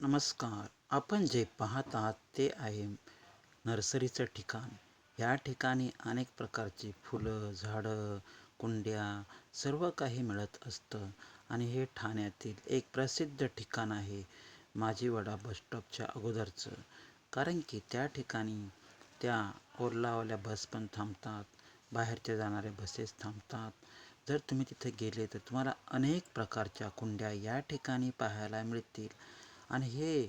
नमस्कार. आपण जे पाहत आहात ते आहे नर्सरीचं ठिकाण. या ठिकाणी अनेक प्रकारची फुलं, झाडं, कुंड्या सर्व काही मिळत असतं आणि हे ठाण्यातील एक प्रसिद्ध ठिकाण आहे माझीवाडा बसस्टॉपच्या अगोदरचं. कारण की त्या ठिकाणी त्या ओलावाल्या बस पण थांबतात, बाहेरच्या जाणाऱ्या बसेस थांबतात. जर तुम्ही तिथे गेले तर तुम्हाला अनेक प्रकारच्या कुंड्या या ठिकाणी पाहायला मिळतील आणि हे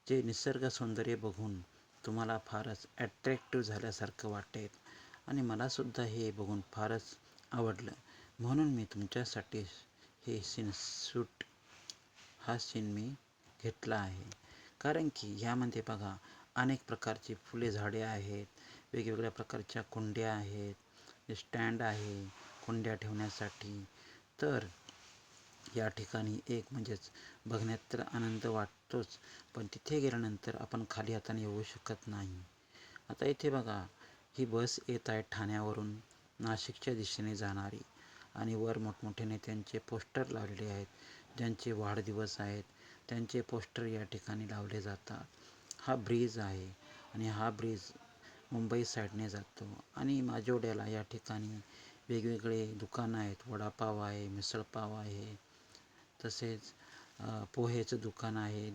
जे निसर्ग सौंदर्य बघून तुम्हाला फारच ॲट्रॅक्टिव्ह झाल्यासारखं वाटेल आणि मलासुद्धा हे बघून फारच आवडलं. म्हणून मी तुमच्यासाठी हे हा सीन मी घेतला आहे. कारण की ह्यामध्ये बघा अनेक प्रकारची फुले झाडे आहेत, वेगवेगळ्या प्रकारच्या कुंड्या आहेत, स्टँड आहे कुंड्या ठेवण्यासाठी. तर या ठिकाणी एक म्हणजेच बघण्यात तर आनंद वाटतोच, पण तिथे गेल्यानंतर आपण खाली हाताने येऊ शकत नाही. आता इथे बघा, ही बस येत आहे ठाण्यावरून नाशिकच्या दिशेने जाणारी आणि वर मोठमोठे नेत्यांचे पोस्टर लावलेले आहेत. ज्यांचे वाढदिवस आहेत त्यांचे पोस्टर या ठिकाणी लावले जातात. हा ब्रिज आहे आणि हा ब्रिज मुंबई साईडने जातो आणि माजिवड्याला या ठिकाणी वेगवेगळे दुकानं आहेत. वडापाव आहे, मिसळपाव आहे, तसेच पोहेचं दुकान आहे.